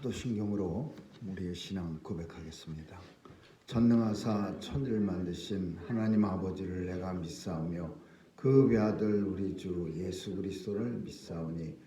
사도신경으로 우리의 신앙 고백하겠습니다. 전능하사 천지를 만드신 하나님 아버지를 내가 믿사오며 그 외아들 우리 주 예수 그리스도를 믿사오니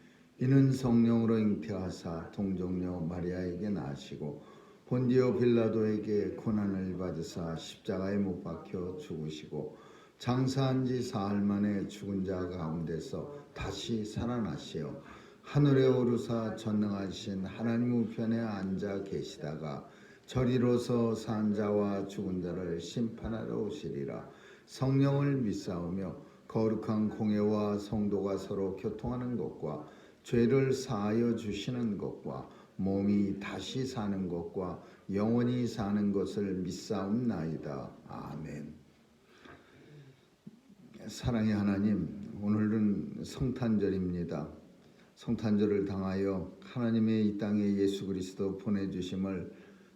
이는 성령으로 잉태하사 동정녀 마리아에게 나시고 본디오 빌라도에게 고난을 받으사 십자가에 못 박혀 죽으시고 장사한 지 사흘 만에 죽은 자 가운데서 다시 살아나시어 하늘에 오르사 전능하신 하나님 우편에 앉아 계시다가 저리로서 산 자와 죽은 자를 심판하러 오시리라. 성령을 믿사오며 거룩한 공회와 성도가 서로 교통하는 것과 죄를 사하여 주시는 것과 몸이 다시 사는 것과 영원히 사는 것을 믿사옵나이다. 아멘. 사랑의 하나님, 오늘은 성탄절입니다. 성탄절을 당하여 하나님의 이 땅에 예수 그리스도 보내주심을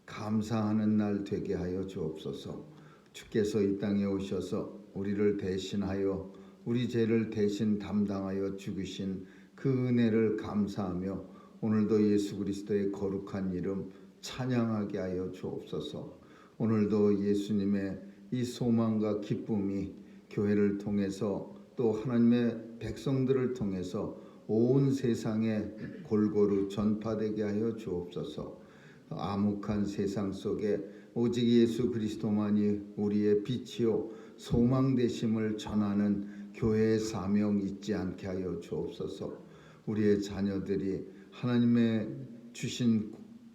감사하는 날 되게 하여 주옵소서. 주께서 이 땅에 오셔서 우리를 대신하여 우리 죄를 대신 담당하여 죽으신 그 은혜를 감사하며 오늘도 예수 그리스도의 거룩한 이름 찬양하게 하여 주옵소서. 오늘도 예수님의 이 소망과 기쁨이 교회를 통해서 또 하나님의 백성들을 통해서 온 세상에 골고루 전파되게 하여 주옵소서. 암흑한 세상 속에 오직 예수 그리스도만이 우리의 빛이요 소망 되심을 전하는 교회의 사명 잊지 않게 하여 주옵소서. 우리의 자녀들이 하나님의 주신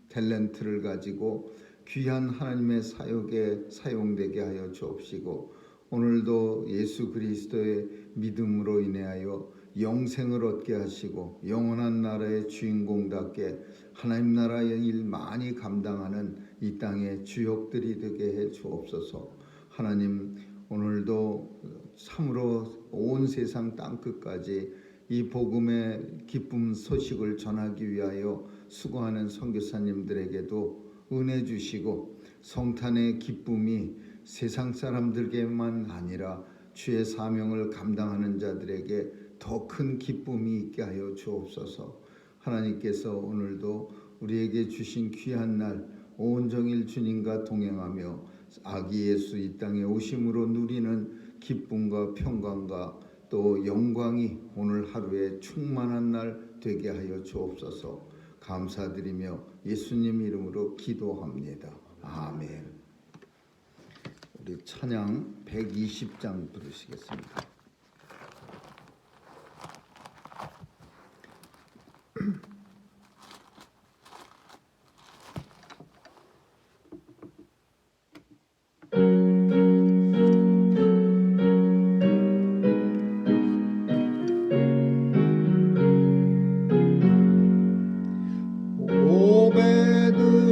탤런트를 가지고 귀한 하나님의 사역에 사용되게 하여 주옵시고 오늘도 예수 그리스도의 믿음으로 인하여 영생을 얻게 하시고 영원한 나라의 주인공답게 하나님 나라의 일 많이 감당하는 이 땅의 주역들이 되게 해 주옵소서. 하나님, 오늘도 참으로 온 세상 땅끝까지 이 복음의 기쁨 소식을 전하기 위하여 수고하는 선교사님들에게도 은혜 주시고 성탄의 기쁨이 세상 사람들에게만 아니라 주의 사명을 감당하는 자들에게 더 큰 기쁨이 있게 하여 주옵소서. 하나님께서 오늘도 우리에게 주신 귀한 날 온종일 주님과 동행하며 아기 예수 이 땅에 오심으로 누리는 기쁨과 평강과 또 영광이 오늘 하루에 충만한 날 되게 하여 주옵소서. 감사드리며 예수님 이름으로 기도합니다. 아멘. 우리 찬양 120장 부르시겠습니다.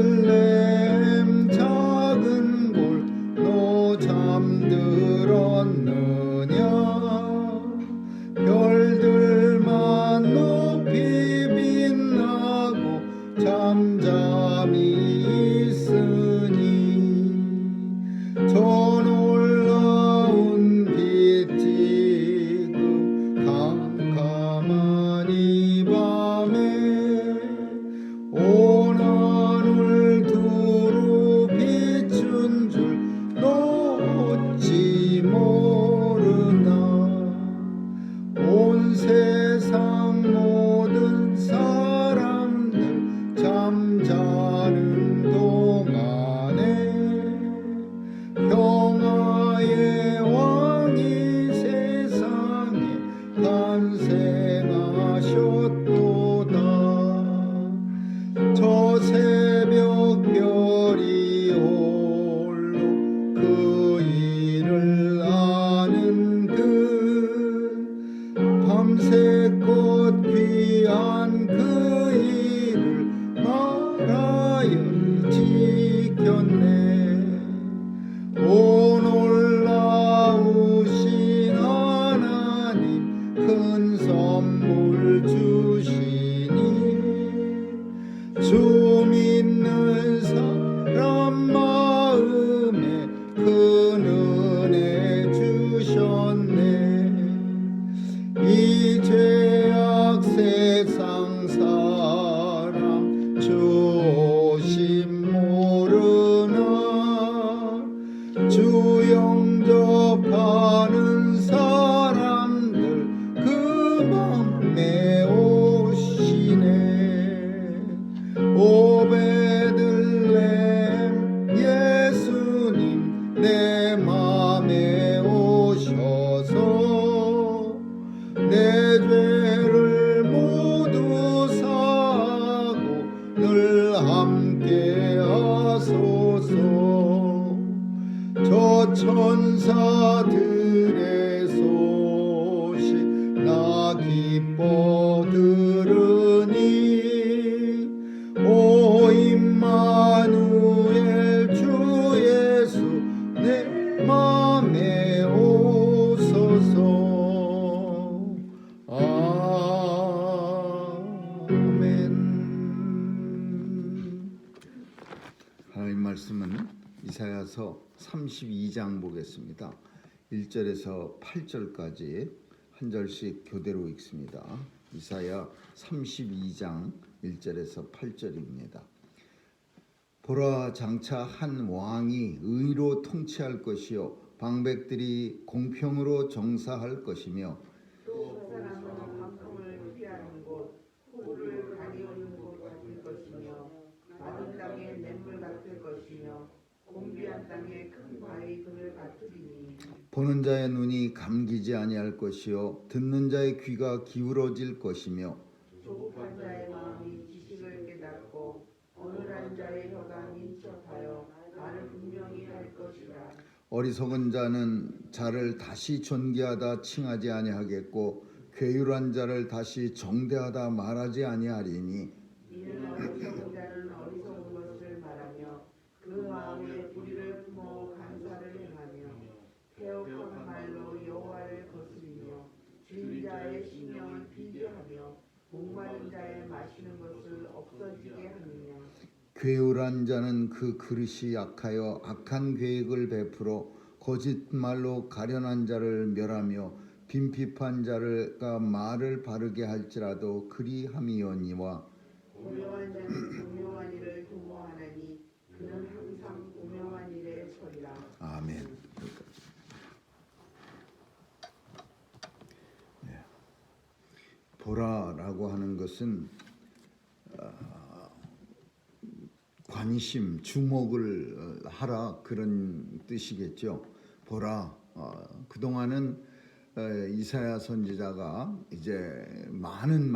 오베들레헴 작은 골 너 잠들었느냐 별들만 높이 빛나고 잠잠히 있으니 저 놀라운 빛 지금 캄캄한 이 밤에 온 하늘 두루 비춘 줄 너 어찌 모르나 온 세상 모든 사람들 잠자는 동안에 평화의 왕이 세상에 탄생하셨도다. 저 새벽 별이 홀로 그 일을 아는 듯 밤새껏 귀한 그 일을 말하여 지켰네. 오 놀라우신 하나님 큰 선물 주시니 주 믿는 사람 마음에 큰 은혜 주셨네. 이 죄악 세상 사람 주 오심 모르나 주 영접하는 사람들 그 맘에 오시네. 오 베들레헴 예수님 내 맘에 오셔서 내 죄를 모두 사하고 늘 함께 하소서. 저 천사들의 소식 나 기뻐 들으니 오 임마누엘 주 예수 내 맘에 오소서. 아멘. 하나님 말씀은 이사야서 32장 보겠습니다. 1절에서 8절까지 한 절씩 교대로 읽습니다. 이사야 32장 1절에서 8절입니다. 보라, 장차 한 왕이 의로 통치할 것이요 방백들이 공평으로 정사할 것이며 또 그 사람은 방풍을 피하는 곳, 호를 가리우는 곳 같을 것이며 마른 땅에 냇물 같을 것이며 공비한 땅에 큰 바위 그늘 같으리니 보는 자의 눈이 감기지 아니할 것이요 듣는 자의 귀가 기울어질 것이며 조급한 자의 마음이 지식을 깨닫고 어눌한 자의 혀가 민첩하여 말을 분명히 할 것이라. 어리석은 자는 자를 다시 존귀하다 칭하지 아니하겠고 괴율한 자를 다시 정대하다 말하지 아니하리니 이는 어리석은 자는 어리석은 것을 말하며 그 마음에 불의를 품어 간사를 행하며 태옥한 말로 여호와를 거스리며 주인자의 신령을 비교하며 목마른 자의 마시는 것을 없어지게 하느냐. 괴율한 자는 그 그릇이 약하여 악한 계획을 베풀어 거짓말로 가련한 자를 멸하며 빈핍한 자가 말을 바르게 할지라도 그리함이오니와 오명한 자는 오명한 일을 도모하나니 그는 항상 오명한 일에 서리라. 아멘. 보라라고 하는 것은 관심, 주목을 하라 그런 뜻이겠죠. 보라. 그동안은 이사야 선지자가 이제 많은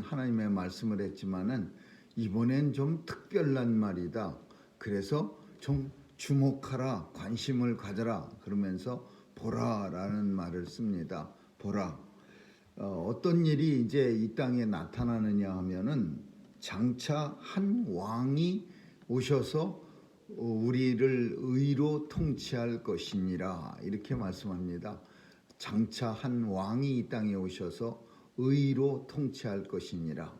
하나님의 말씀을 했지만은 이번엔 좀 특별한 말이다. 그래서 좀 주목하라, 관심을 가져라 그러면서 보라라는 말을 씁니다. 보라. 어떤 일이 이제 이 땅에 나타나느냐 하면은 장차 한 왕이 오셔서 우리를 의로 통치할 것이니라 이렇게 말씀합니다. 장차 한 왕이 이 땅에 오셔서 의로 통치할 것이니라.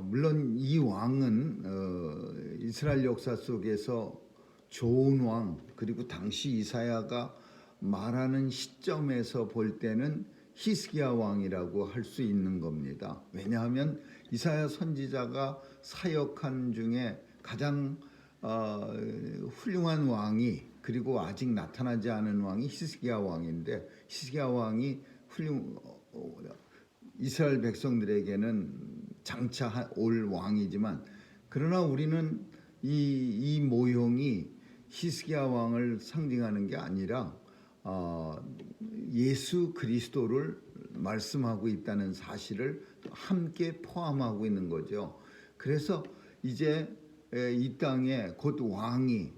물론 이 왕은 이스라엘 역사 속에서 좋은 왕 그리고 당시 이사야가 말하는 시점에서 볼 때는 히스기야 왕이라고 할 수 있는 겁니다. 왜냐하면 이사야 선지자가 사역한 중에 가장 훌륭한 왕이 그리고 아직 나타나지 않은 왕이 히스기야 왕인데 히스기야 왕이 이스라엘 백성들에게는 장차 올 왕이지만 그러나 우리는 이 모형이 히스기야 왕을 상징하는 게 아니라 예수 그리스도를 말씀하고 있다는 사실을 함께 포함하고 있는 거죠. 그래서 이제 이 땅에 곧 왕이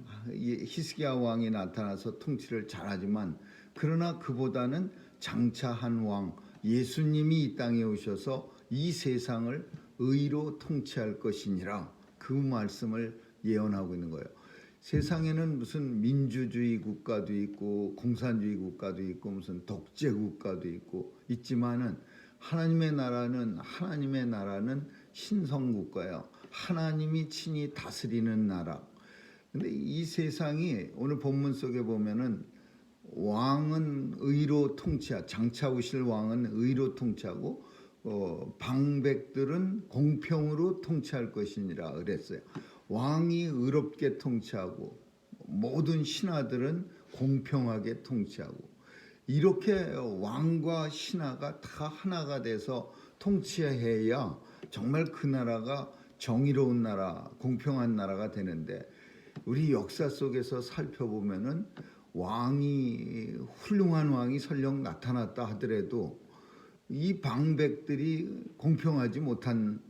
히스기야 왕이 나타나서 통치를 잘하지만 그러나 그보다는 장차 한 왕 예수님이 이 땅에 오셔서 이 세상을 의로 통치할 것이니라 그 말씀을 예언하고 있는 거예요. 세상에는 무슨 민주주의 국가도 있고 공산주의 국가도 있고 무슨 독재 국가도 있고 있지만은 하나님의 나라는 신성 국가예요. 하나님이 친히 다스리는 나라. 근데 이 세상이 오늘 본문 속에 보면은 왕은 의로 통치하 장차 오실 왕은 의로 통치하고 방백들은 공평으로 통치할 것이니라 그랬어요. 왕이 의롭게 통치하고 모든 신하들은 공평하게 통치하고, 이렇게 왕과 신하가 다 하나가 돼서 통치해야 정말 그 나라가 정의로운 나라, 공평한 나라가 되는데, 우리 역사 속에서 살펴보면은 훌륭한 왕이 설령 나타났다 하더라도 이 방백들이 공평하지 못한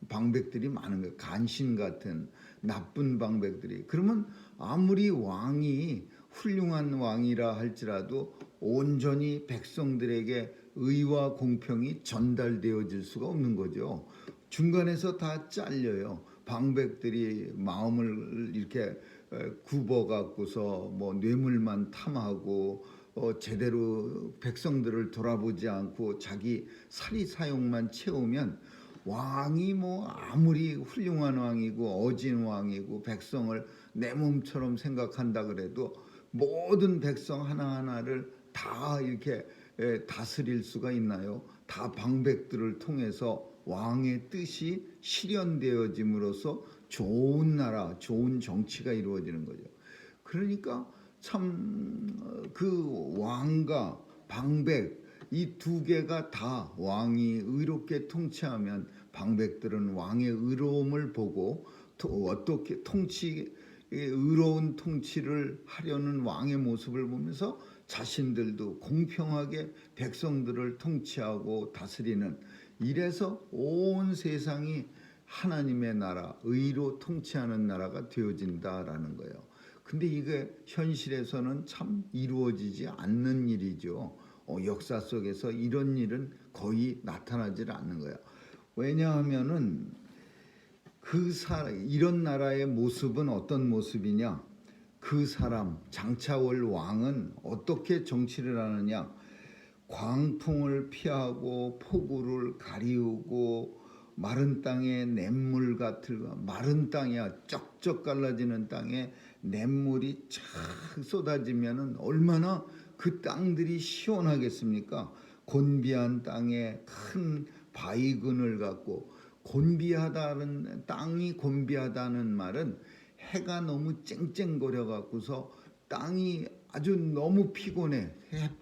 방백들이 많은 거예요. 간신 같은 나쁜 방백들이. 그러면 아무리 왕이 훌륭한 왕이라 할지라도 온전히 백성들에게 의와 공평이 전달되어질 수가 없는 거죠. 중간에서 다 잘려요. 방백들이 마음을 이렇게 굽어 갖고서 뭐 뇌물만 탐하고 제대로 백성들을 돌아보지 않고 자기 사리 사욕만 채우면, 왕이 뭐 아무리 훌륭한 왕이고 어진 왕이고 백성을 내 몸처럼 생각한다 그래도 모든 백성 하나하나를 다 이렇게 다스릴 수가 있나요? 다 방백들을 통해서 왕의 뜻이 실현되어짐으로써 좋은 나라, 좋은 정치가 이루어지는 거죠. 그러니까 참 그 왕과 방백, 이 두 개가 다 왕이 의롭게 통치하면 방백들은 왕의 의로움을 보고 어떻게 의로운 통치를 하려는 왕의 모습을 보면서 자신들도 공평하게 백성들을 통치하고 다스리는, 이래서 온 세상이 하나님의 나라, 의로 통치하는 나라가 되어진다라는 거예요. 근데 이게 현실에서는 참 이루어지지 않는 일이죠. 역사 속에서 이런 일은 거의 나타나질 않는 거예요. 왜냐하면은 이런 나라의 모습은 어떤 모습이냐? 그 사람 장차올 왕은 어떻게 정치를 하느냐? 광풍을 피하고 폭우를 가리우고 마른 땅에 냇물 같은, 마른 땅이야, 쩍쩍 갈라지는 땅에 냇물이 쫙 쏟아지면은 얼마나 그 땅들이 시원하겠습니까? 곤비한 땅에 큰 바위근을 갖고, 땅이 곤비하다는 말은 해가 너무 쨍쨍거려 갖고서 땅이 아주 너무 피곤해,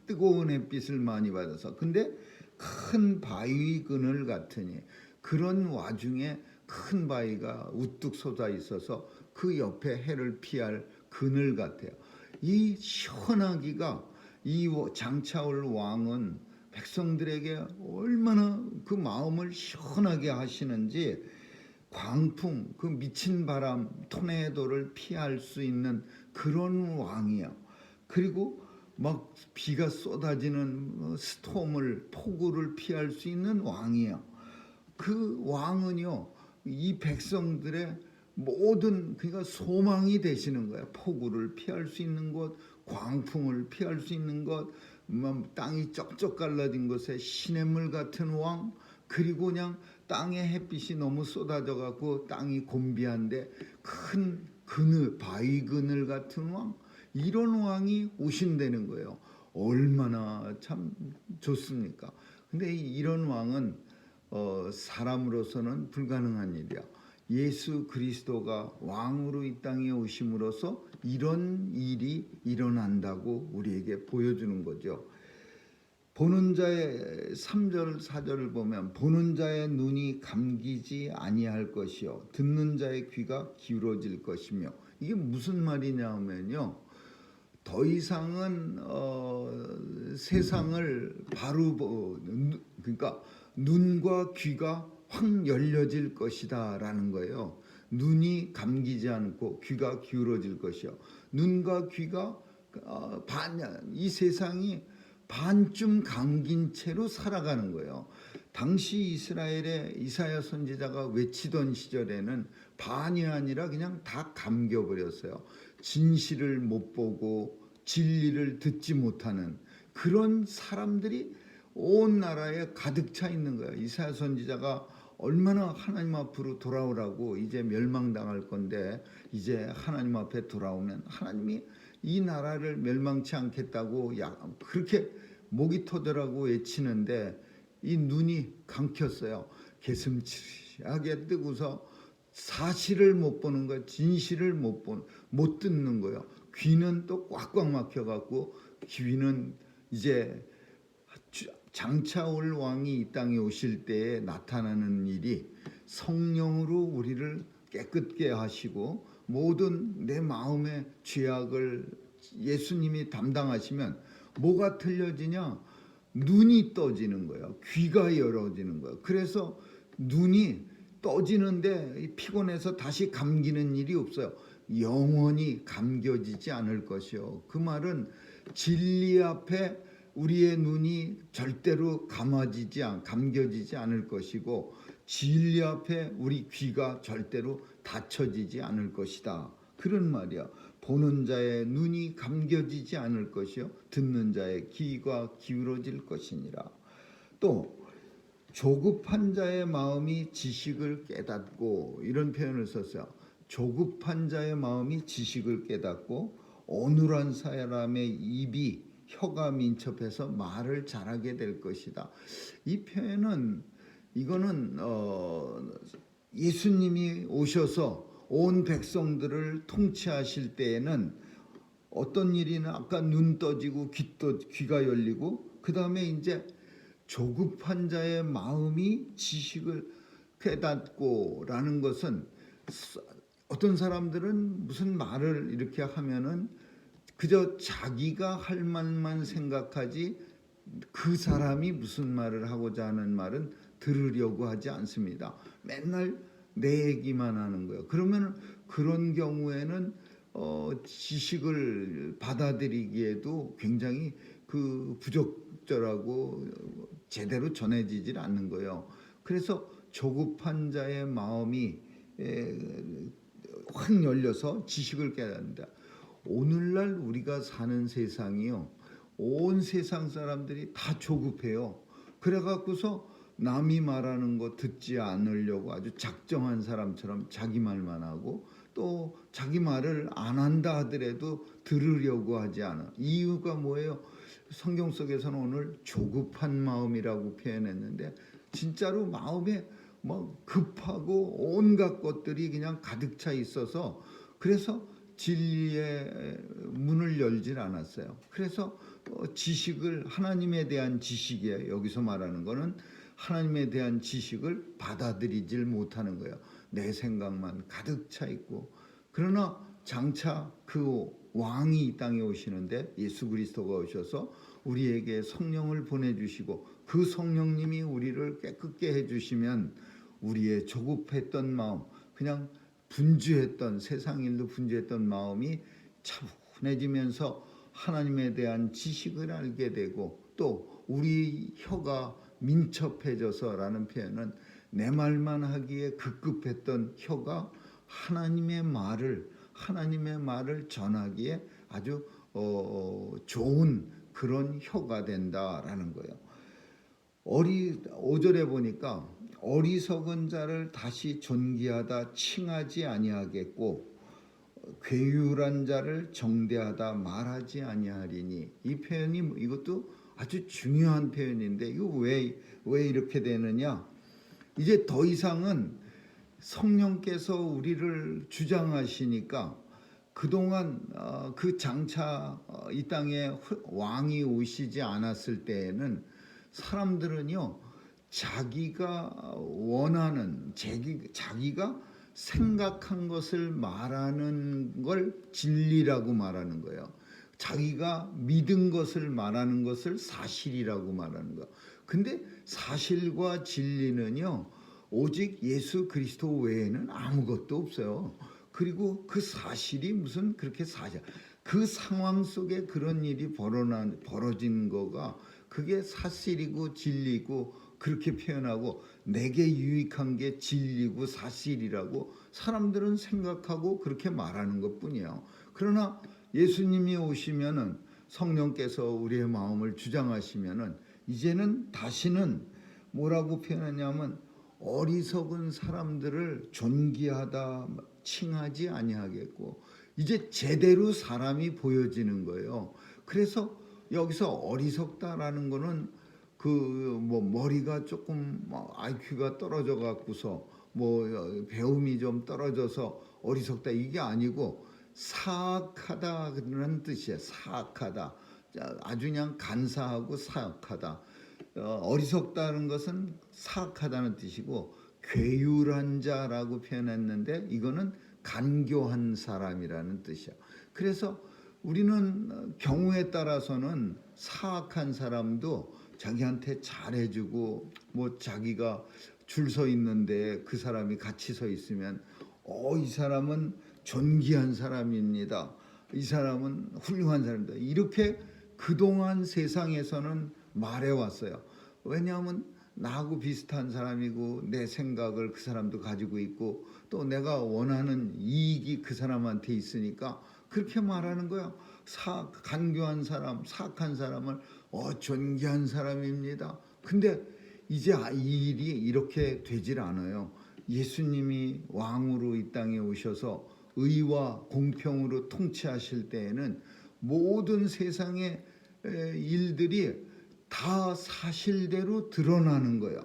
뜨거운 햇빛을 많이 받아서. 근데 큰 바위근을 같으니, 그런 와중에 큰 바위가 우뚝 솟아 있어서 그 옆에 해를 피할 그늘 같아요. 이 시원하기가, 이 장차올 왕은 백성들에게 얼마나 그 마음을 시원하게 하시는지, 광풍, 그 미친 바람, 토네이도를 피할 수 있는 그런 왕이야. 그리고 막 비가 쏟아지는 스톰을, 폭우를 피할 수 있는 왕이야. 그 왕은요, 이 백성들의 모든, 그러니까 소망이 되시는 거야. 폭우를 피할 수 있는 것, 광풍을 피할 수 있는 것, 땅이 쩍쩍 갈라진 것에 시냇물 같은 왕, 그리고 그냥 땅에 햇빛이 너무 쏟아져 갖고 땅이 곤비한데 큰 바위 그늘 같은 왕, 이런 왕이 오신다는 거예요. 얼마나 참 좋습니까? 근데 이런 왕은 사람으로서는 불가능한 일이야. 예수 그리스도가 왕으로 이 땅에 오심으로써 이런 일이 일어난다고 우리에게 보여주는 거죠. 보는 자의 3절 4절을 보면, 보는 자의 눈이 감기지 아니할 것이요 듣는 자의 귀가 기울어질 것이며, 이게 무슨 말이냐 하면요, 더 이상은 세상을 그러니까 눈과 귀가 확 열려질 것이다 라는 거예요. 눈이 감기지 않고 귀가 기울어질 것이요, 눈과 귀가 이 세상이 반쯤 감긴 채로 살아가는 거예요. 당시 이스라엘의 이사야 선지자가 외치던 시절에는 반이 아니라 그냥 다 감겨버렸어요. 진실을 못 보고 진리를 듣지 못하는 그런 사람들이 온 나라에 가득 차 있는 거예요. 이사야 선지자가 얼마나 하나님 앞으로 돌아오라고, 이제 멸망당할 건데 이제 하나님 앞에 돌아오면 하나님이 이 나라를 멸망치 않겠다고 그렇게 목이 터져라고 외치는데, 이 눈이 감켰어요. 개슴츠하게 뜨고서 사실을 못 보는 거예요. 진실을 못 듣는 거예요. 귀는 또 꽉꽉 막혀갖고 귀는 이제 장차 올 왕이 이 땅에 오실 때에 나타나는 일이 성령으로 우리를 깨끗게 하시고 모든 내 마음의 죄악을 예수님이 담당하시면 뭐가 틀려지냐? 눈이 떠지는 거예요. 귀가 열어지는 거예요. 그래서 눈이 떠지는데 피곤해서 다시 감기는 일이 없어요. 영원히 감겨지지 않을 것이요. 그 말은 진리 앞에 우리의 눈이 절대로 감겨지지 않을 것이고 진리 앞에 우리 귀가 절대로 닫혀지지 않을 것이다. 그런 말이야. 보는 자의 눈이 감겨지지 않을 것이요 듣는 자의 귀가 기울어질 것이니라. 또 조급한 자의 마음이 지식을 깨닫고 이런 표현을 썼어요. 조급한 자의 마음이 지식을 깨닫고 어눌한 사람의 입이 혀가 민첩해서 말을 잘하게 될 것이다. 이 표현은 이거는 예수님이 오셔서 온 백성들을 통치하실 때에는 어떤 일이나 아까 눈 떠지고 귀가 열리고 그 다음에 이제 조급한 자의 마음이 지식을 깨닫고라는 것은 어떤 사람들은 무슨 말을 이렇게 하면은 그저 자기가 할 말만 생각하지 그 사람이 무슨 말을 하고자 하는 말은 들으려고 하지 않습니다. 맨날 내 얘기만 하는 거예요. 그러면 그런 경우에는 지식을 받아들이기에도 굉장히 그 부적절하고 제대로 전해지질 않는 거예요. 그래서 조급한 자의 마음이 확 열려서 지식을 깨닫는다. 오늘날 우리가 사는 세상이요, 온 세상 사람들이 다 조급해요. 그래갖고서 남이 말하는 거 듣지 않으려고 아주 작정한 사람처럼 자기 말만 하고 또 자기 말을 안 한다 하더라도 들으려고 하지 않아. 이유가 뭐예요? 성경 속에서는 오늘 조급한 마음이라고 표현했는데 진짜로 마음에 뭐 급하고 온갖 것들이 그냥 가득 차 있어서 그래서 진리의 문을 열질 않았어요. 그래서 지식을 하나님에 대한 지식이에요. 여기서 말하는 거는 하나님에 대한 지식을 받아들이질 못하는 거예요. 내 생각만 가득 차 있고. 그러나 장차 그 왕이 이 땅에 오시는데 예수 그리스도가 오셔서 우리에게 성령을 보내주시고 그 성령님이 우리를 깨끗게 해주시면 우리의 조급했던 마음, 그냥 분주했던 세상 일로 분주했던 마음이 차분해지면서 하나님에 대한 지식을 알게 되고 또 우리 혀가 민첩해져서라는 표현은 내 말만 하기에 급급했던 혀가 하나님의 말을 전하기에 아주 좋은 그런 혀가 된다라는 거예요. 5절에 보니까 어리석은 자를 다시 존귀하다 칭하지 아니하겠고 괴율한 자를 정대하다 말하지 아니하리니. 이 표현이 이것도 아주 중요한 표현인데 이거 왜 이렇게 되느냐? 이제 더 이상은 성령께서 우리를 주장하시니까 그동안 그 장차 이 땅에 왕이 오시지 않았을 때에는 사람들은요 자기가 원하는 자기가 생각한 것을 말하는 걸 진리라고 말하는 거예요. 자기가 믿은 것을 말하는 것을 사실이라고 말하는 거예요. 근데 사실과 진리는요 오직 예수 그리스도 외에는 아무것도 없어요. 그리고 그 사실이 무슨 그렇게 사실, 그 상황 속에 그런 일이 벌어진 거가 그게 사실이고 진리고 그렇게 표현하고 내게 유익한 게 진리고 사실이라고 사람들은 생각하고 그렇게 말하는 것뿐이에요. 그러나 예수님이 오시면은 성령께서 우리의 마음을 주장하시면은 이제는 다시는 뭐라고 표현하냐면 어리석은 사람들을 존귀하다 칭하지 아니하겠고 이제 제대로 사람이 보여지는 거예요. 그래서 여기서 어리석다라는 거는 뭐 머리가 조금 IQ가 떨어져 갖고서 뭐 배움이 좀 떨어져서 어리석다 이게 아니고 사악하다는 뜻이에요. 사악하다. 아주 그냥 간사하고 사악하다. 어리석다는 것은 사악하다는 뜻이고 괴율한 자라고 표현했는데 이거는 간교한 사람이라는 뜻이야. 그래서 우리는 경우에 따라서는 사악한 사람도 자기한테 잘해주고 뭐 자기가 줄 서 있는데 그 사람이 같이 서 있으면 이 사람은 존귀한 사람입니다. 이 사람은 훌륭한 사람이다. 이렇게 그동안 세상에서는 말해왔어요. 왜냐하면 나하고 비슷한 사람이고 내 생각을 그 사람도 가지고 있고 또 내가 원하는 이익이 그 사람한테 있으니까 그렇게 말하는 거야. 간교한 사람, 사악한 사람을 존귀한 사람입니다. 근데 이제 이 일이 이렇게 되질 않아요. 예수님이 왕으로 이 땅에 오셔서 의와 공평으로 통치하실 때에는 모든 세상의 일들이 다 사실대로 드러나는 거예요.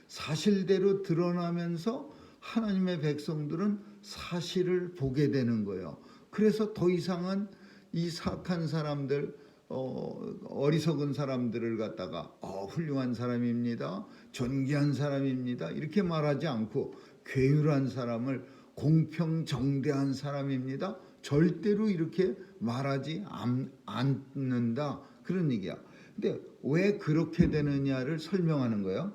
사실대로 드러나면서 하나님의 백성들은 사실을 보게 되는 거예요. 그래서 더 이상은 이 사악한 사람들, 어리석은 사람들을 갖다가 훌륭한 사람입니다, 존귀한 사람입니다 이렇게 말하지 않고 괴율한 사람을 공평정대한 사람입니다 절대로 이렇게 말하지 않는다 그런 얘기야. 근데 왜 그렇게 되느냐를 설명하는 거예요.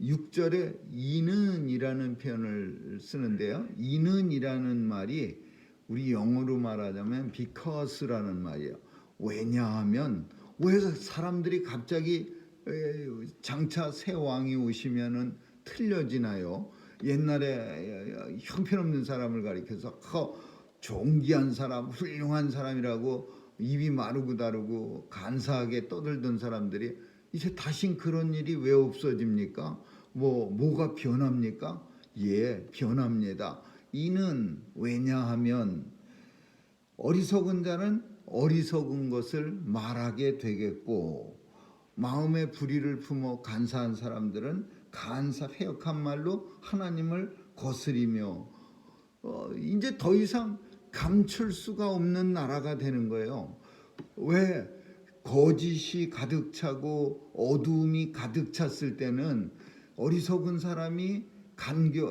6절에 이는이라는 표현을 쓰는데요. 이는이라는 말이 우리 영어로 말하자면 because라는 말이에요. 왜냐하면 왜 사람들이 갑자기 장차 새 왕이 오시면은 틀려지나요? 옛날에 형편없는 사람을 가리켜서 존귀한 사람, 훌륭한 사람이라고 입이 마르고 다르고 간사하게 떠들던 사람들이 이제 다신 그런 일이 왜 없어집니까? 뭐가 변합니까? 예, 변합니다. 이는 왜냐하면 어리석은 자는 어리석은 것을 말하게 되겠고 마음의 불의를 품어 간사한 사람들은 회역한 말로 하나님을 거스리며 이제 더 이상 감출 수가 없는 나라가 되는 거예요. 왜? 거짓이 가득 차고 어두움이 가득 찼을 때는 어리석은 사람이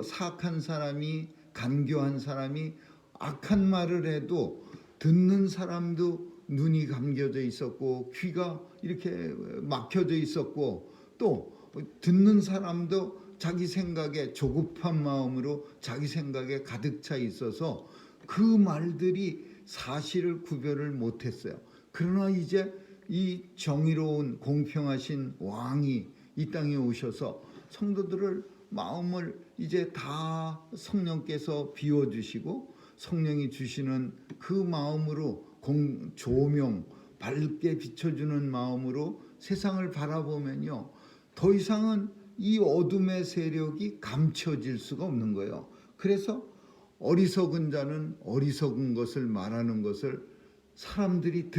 사악한 사람이 간교한 사람이 악한 말을 해도 듣는 사람도 눈이 감겨져 있었고 귀가 이렇게 막혀져 있었고 또 듣는 사람도 자기 생각에 조급한 마음으로 자기 생각에 가득 차 있어서 그 말들이 사실을 구별을 못했어요. 그러나 이제 이 정의로운 공평하신 왕이 이 땅에 오셔서 성도들을 마음을 이제 다 성령께서 비워주시고 성령이 주시는 그 마음으로 조명 밝게 비춰주는 마음으로 세상을 바라보면요 더 이상은 이 어둠의 세력이 감춰질 수가 없는 거예요. 그래서 어리석은 자는 어리석은 것을 말하는 것을 사람들이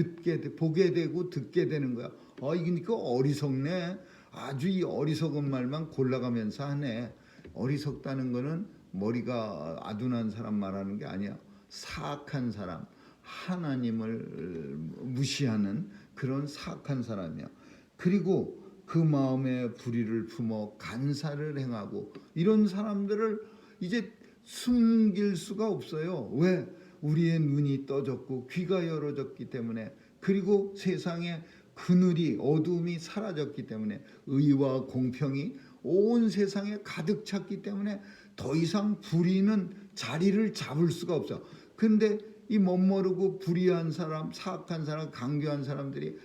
보게 되고 듣게 되는 거야. 이거 어리석네. 아주 이 어리석은 말만 골라가면서 하네. 어리석다는 거는 머리가 아둔한 사람 말하는 게 아니야. 사악한 사람, 하나님을 무시하는 그런 사악한 사람이야. 그리고 그 마음에 불의를 품어 간사를 행하고 이런 사람들을 이제 숨길 수가 없어요. 왜? 우리의 눈이 떠졌고 귀가 열어졌기 때문에 그리고 세상에 그늘이 어두움이 사라졌기 때문에 의와 공평이 온 세상에 가득 찼기 때문에 더 이상 불의는 자리를 잡을 수가 없어. 근데 이 멋모르고 불의한 사람, 사악한 사람, 간교한 사람들이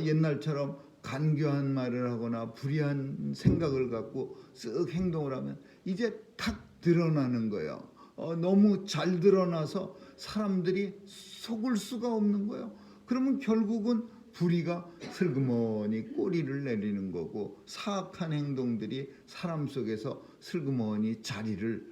옛날처럼 간교한 말을 하거나 불의한 생각을 갖고 쓱 행동을 하면 이제 탁 드러나는 거예요. 너무 잘 드러나서 사람들이 속을 수가 없는 거예요. 그러면 결국은 불의가 슬그머니 꼬리를 내리는 거고 사악한 행동들이 사람 속에서 슬그머니 자리를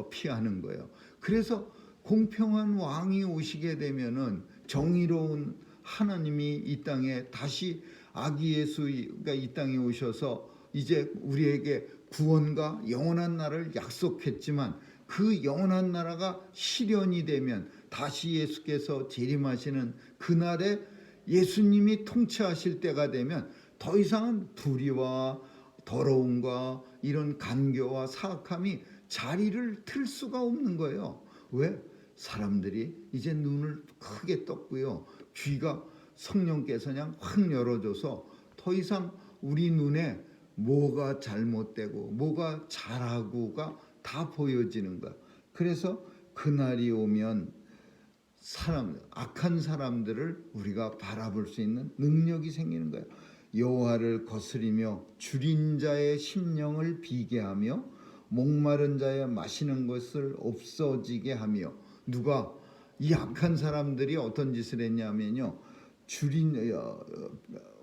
피하는 거예요. 그래서 공평한 왕이 오시게 되면은 정의로운 하나님이 이 땅에 다시 아기 예수가 이 땅에 오셔서 이제 우리에게 구원과 영원한 나라를 약속했지만 그 영원한 나라가 실현이 되면 다시 예수께서 재림하시는 그날에 예수님이 통치하실 때가 되면 더 이상은 불의와 더러움과 이런 간교와 사악함이 자리를 틀 수가 없는 거예요. 왜? 사람들이 이제 눈을 크게 떴고요. 귀가 성령께서 그냥 확 열어줘서 더 이상 우리 눈에 뭐가 잘못되고 뭐가 잘하고가 다 보여지는 거야. 그래서 그날이 오면 악한 사람들을 우리가 바라볼 수 있는 능력이 생기는 거예요. 여호와를 거스리며 줄인 자의 심령을 비게 하며 목마른 자의 마시는 것을 없어지게 하며. 누가 이 악한 사람들이 어떤 짓을 했냐면요,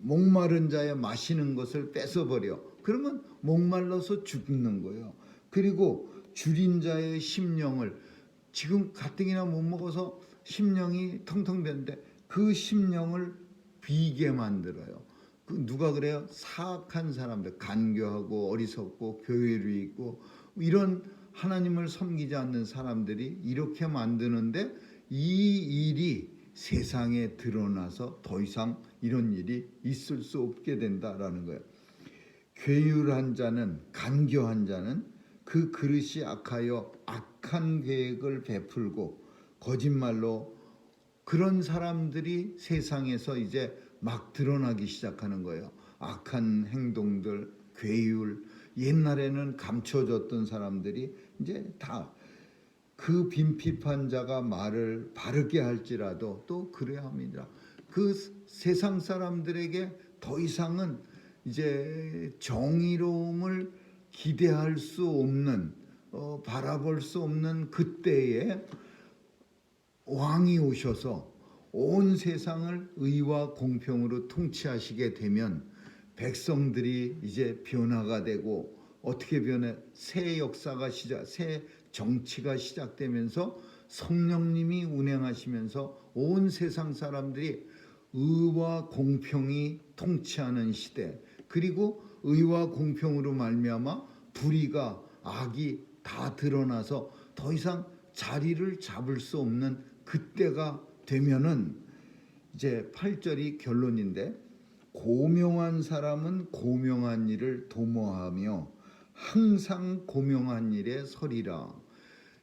목마른 자의 마시는 것을 뺏어버려. 그러면 목말라서 죽는 거예요. 그리고 줄인 자의 심령을, 지금 가뜩이나 못 먹어서 심령이 텅텅 비는데 그 심령을 비게 만들어요. 누가 그래요? 사악한 사람들, 간교하고 어리석고 교회로 있고 이런 하나님을 섬기지 않는 사람들이 이렇게 만드는데, 이 일이 세상에 드러나서 더 이상 이런 일이 있을 수 없게 된다라는 거예요. 괴율한 자는, 간교한 자는 그 그릇이 악하여 악한 계획을 베풀고 거짓말로, 그런 사람들이 세상에서 이제 막 드러나기 시작하는 거예요. 악한 행동들, 괴율, 옛날에는 감춰졌던 사람들이 이제 다 그 빈핍한 자가 말을 바르게 할지라도 또 그래야 합니다. 그 세상 사람들에게 더 이상은 이제 정의로움을 기대할 수 없는, 바라볼 수 없는 그때에 왕이 오셔서 온 세상을 의와 공평으로 통치하시게 되면 백성들이 이제 변화가 되고, 어떻게 변해? 새 역사가 새 정치가 시작되면서 성령님이 운행하시면서 온 세상 사람들이 의와 공평이 통치하는 시대, 그리고 의와 공평으로 말미암아 불의가, 악이 다 드러나서 더 이상 자리를 잡을 수 없는 그때가 되면은, 이제 8절이 결론인데, 고명한 사람은 고명한 일을 도모하며 항상 고명한 일에 서리라.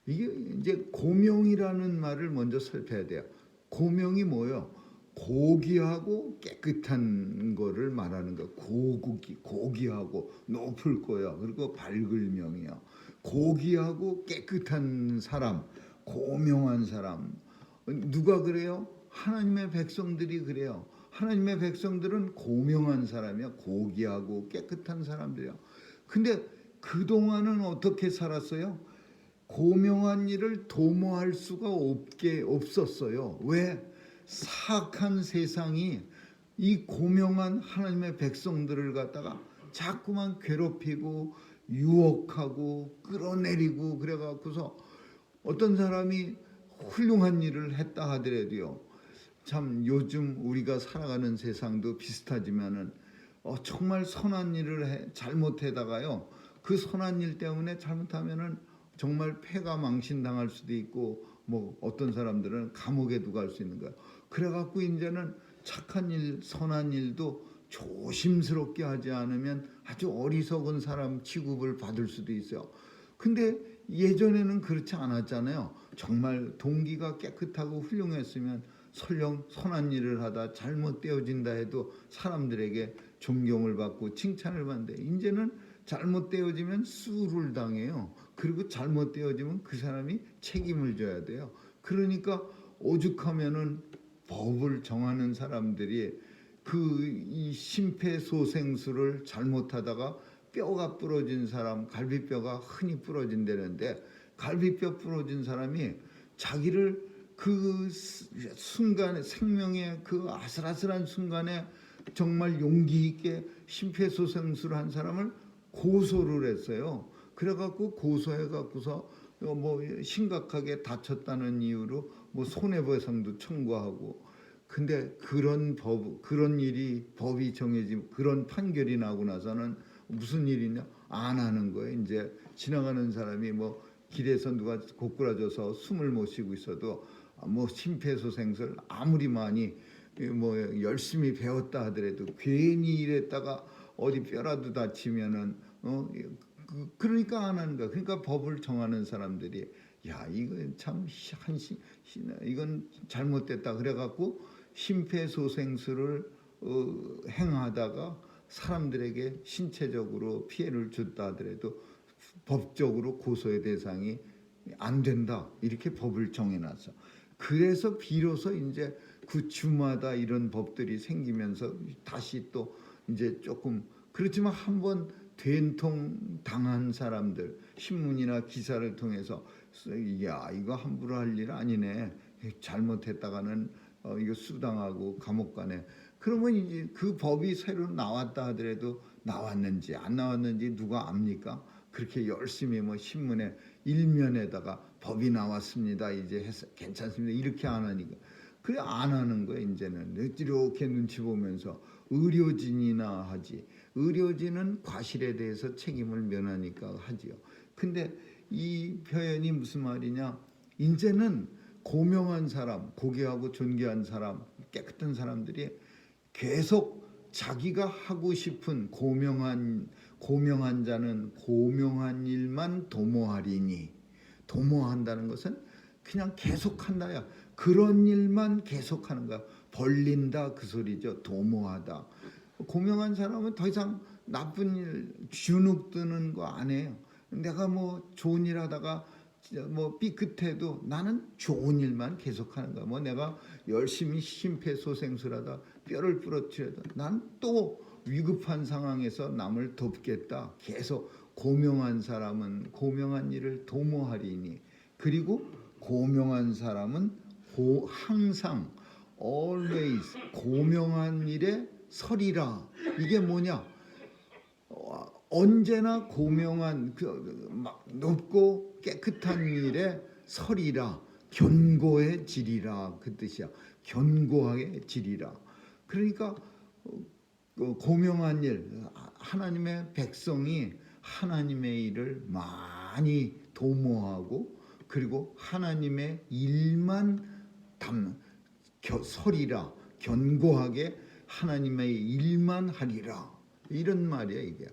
이게 이제 고명이라는 말을 먼저 살펴야 돼요. 고명이 뭐예요? 고귀하고 깨끗한 거를 말하는 거예요. 고귀하고 높을 거야. 그리고 밝을 명이야. 고귀하고 깨끗한 사람, 고명한 사람. 누가 그래요? 하나님의 백성들이 그래요. 하나님의 백성들은 고명한 사람이야. 고귀하고 깨끗한 사람들이야. 근데 그동안은 어떻게 살았어요? 고명한 일을 도모할 수가 없었어요. 왜? 사악한 세상이 이 고명한 하나님의 백성들을 갖다가 자꾸만 괴롭히고 유혹하고 끌어내리고 그래갖고서 어떤 사람이 훌륭한 일을 했다 하더라도요, 참 요즘 우리가 살아가는 세상도 비슷하지만은 정말 선한 일을 잘못해다가요, 그 선한 일 때문에 잘못하면은 정말 폐가 망신당할 수도 있고, 뭐 어떤 사람들은 감옥에도 갈 수 있는 거예요. 그래갖고 이제는 착한 일, 선한 일도 조심스럽게 하지 않으면 아주 어리석은 사람 취급을 받을 수도 있어요. 근데 예전에는 그렇지 않았잖아요. 정말 동기가 깨끗하고 훌륭했으면 설령 선한 일을 하다 잘못되어진다 해도 사람들에게 존경을 받고 칭찬을 받는데, 이제는 잘못되어지면 수를 당해요. 그리고 잘못되어지면 그 사람이 책임을 져야 돼요. 그러니까 오죽하면은 법을 정하는 사람들이 이 심폐소생술을 잘못하다가 뼈가 부러진 사람, 갈비뼈가 흔히 부러진다는데, 갈비뼈 부러진 사람이 자기를 그 순간에, 생명의 그 아슬아슬한 순간에 정말 용기 있게 심폐소생술을 한 사람을 고소를 했어요. 그래갖고 고소해갖고서 뭐 심각하게 다쳤다는 이유로 뭐 손해배상도 청구하고, 근데 그런 일이 법이 정해진 그런 판결이 나고 나서는 무슨 일이냐? 안 하는 거예요. 이제 지나가는 사람이 뭐 길에서 누가 고꾸라져서 숨을 못 쉬고 있어도 뭐 심폐소생술 아무리 많이 뭐 열심히 배웠다 하더라도 괜히 이랬다가 어디 뼈라도 다치면은 그러니까 안 하는 거야. 그러니까 법을 정하는 사람들이 야 이건 참 이건 잘못됐다 그래갖고 심폐소생술을 행하다가 사람들에게 신체적으로 피해를 줬다 하더라도 법적으로 고소의 대상이 안 된다 이렇게 법을 정해놨어. 그래서 비로소 이제 그 주마다 이런 법들이 생기면서 다시 또 이제 조금 그렇지만 한번 된통 당한 사람들 신문이나 기사를 통해서 야 이거 함부로 할 일 아니네 잘못했다가는 이거 수당하고 감옥 가네. 그러면 이제 그 법이 새로 나왔다 하더라도 나왔는지 안 나왔는지 누가 압니까? 그렇게 열심히 뭐 신문에 일면에다가 법이 나왔습니다. 이제 해서 괜찮습니다. 이렇게 안 하니까 그래 안 하는 거예요. 이제는 이렇게 눈치 보면서 의료진이나 하지. 의료진은 과실에 대해서 책임을 면하니까 하지요. 근데 이 표현이 무슨 말이냐? 이제는 고명한 사람, 고귀하고 존귀한 사람, 깨끗한 사람들이 계속 자기가 하고 싶은 고명한 자는 고명한 일만 도모하리니 도모한다는 것은 그냥 계속한다야. 그런 일만 계속하는 거야. 벌린다 그 소리죠. 도모하다. 고명한 사람은 더 이상 나쁜 일 주눅 드는 거 안 해요. 내가 뭐 좋은 일 하다가 뭐 삐끗해도 나는 좋은 일만 계속하는 거야. 뭐 내가 열심히 심폐소생술하다 뼈를 부러뜨려도 난 또 위급한 상황에서 남을 돕겠다. 계속 고명한 사람은 고명한 일을 도모하리니 그리고 고명한 사람은 항상 always 고명한 일에 서리라. 이게 뭐냐? 언제나 고명한 막 높고 깨끗한 일에 서리라. 견고해지리라 그 뜻이야. 견고하게 지리라. 그러니까 고명한 일, 하나님의 백성이 하나님의 일을 많이 도모하고 그리고 하나님의 일만 서리라. 견고하게 하나님의 일만 하리라. 이런 말이야 이게.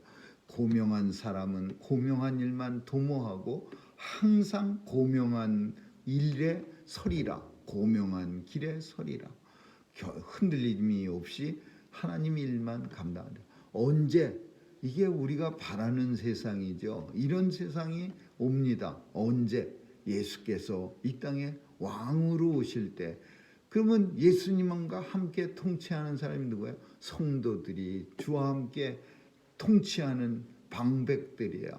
고명한 사람은 고명한 일만 도모하고 항상 고명한 일에 서리라. 고명한 길에 서리라. 흔들림이 없이 하나님 일만 감당하라. 언제? 이게 우리가 바라는 세상이죠. 이런 세상이 옵니다. 언제? 예수께서 이 땅에 왕으로 오실 때. 그러면 예수님과 함께 통치하는 사람이 누구예요? 성도들이 주와 함께 통치하는 방백들이에요.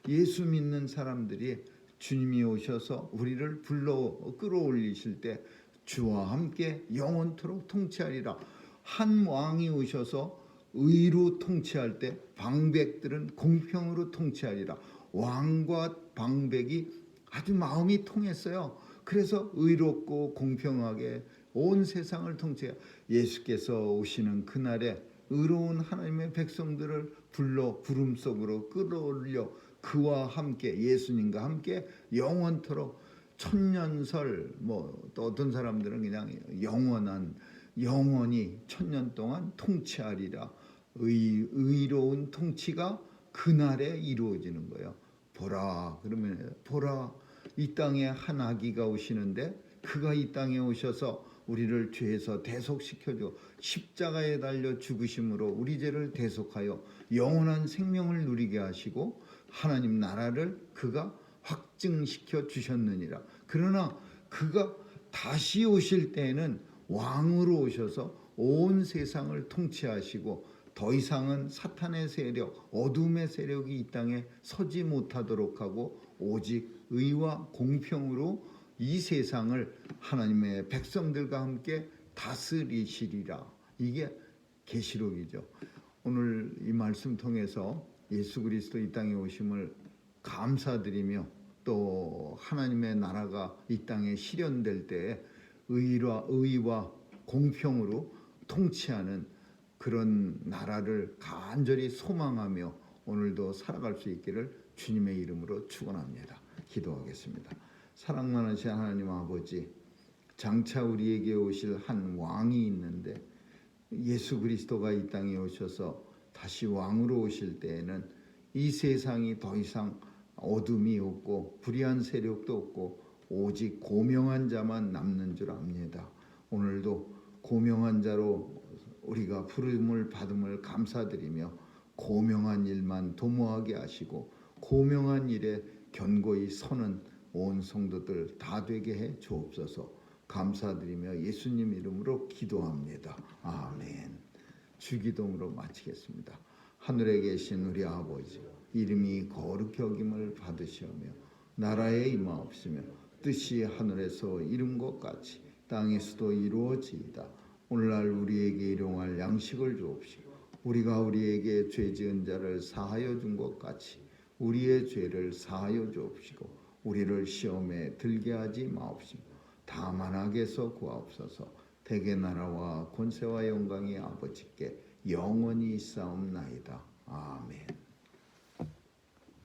예수 믿는 사람들이 주님이 오셔서 우리를 끌어올리실 때 주와 함께 영원토록 통치하리라. 한 왕이 오셔서 의로 통치할 때 방백들은 공평으로 통치하리라. 왕과 방백이 아주 마음이 통했어요. 그래서 의롭고 공평하게 온 세상을 통치해. 예수께서 오시는 그날에 의로운 하나님의 백성들을 불러 구름 속으로 끌어올려 그와 함께 예수님과 함께 영원토록 천년설 뭐 또 어떤 사람들은 그냥 영원히 천년 동안 통치하리라. 의로운 통치가 그날에 이루어지는 거예요. 보라 그러면 보라 이 땅에 한 아기가 오시는데 그가 이 땅에 오셔서 우리를 죄에서 대속시켜줘 십자가에 달려 죽으심으로 우리 죄를 대속하여 영원한 생명을 누리게 하시고 하나님 나라를 그가 확증시켜 주셨느니라. 그러나 그가 다시 오실 때에는 왕으로 오셔서 온 세상을 통치하시고 더 이상은 사탄의 세력, 어둠의 세력이 이 땅에 서지 못하도록 하고 오직 의와 공평으로 이 세상을 하나님의 백성들과 함께 다스리시리라. 이게 계시록이죠. 오늘 이 말씀 통해서 예수 그리스도 이 땅에 오심을 감사드리며 또 하나님의 나라가 이 땅에 실현될 때에 의와 공평으로 통치하는 그런 나라를 간절히 소망하며 오늘도 살아갈 수 있기를 주님의 이름으로 축원합니다. 기도하겠습니다. 사랑 많으신 하나님 아버지, 장차 우리에게 오실 한 왕이 있는데 예수 그리스도가 이 땅에 오셔서 다시 왕으로 오실 때에는 이 세상이 더 이상 어둠이 없고 불의한 세력도 없고 오직 고명한 자만 남는 줄 압니다. 오늘도 고명한 자로 우리가 부름을 받음을 감사드리며 고명한 일만 도모하게 하시고 고명한 일에 견고히 서는 온 성도들 다 되게 해 주옵소서. 감사드리며 예수님 이름으로 기도합니다. 아멘. 주기도문으로 마치겠습니다. 하늘에 계신 우리 아버지, 이름이 거룩히 여김을 받으시오며 나라에 임하옵시며 뜻이 하늘에서 이룬 것 같이 땅에서도 이루어지이다. 오늘날 우리에게 일용할 양식을 주옵시고 우리가 우리에게 죄 지은 자를 사하여 준 것 같이 우리의 죄를 사하여 주옵시고 우리를 시험에 들게 하지 마옵시며 다만 악에서 구하옵소서. 대개 나라와 권세와 영광이 아버지께 영원히 있사옵나이다.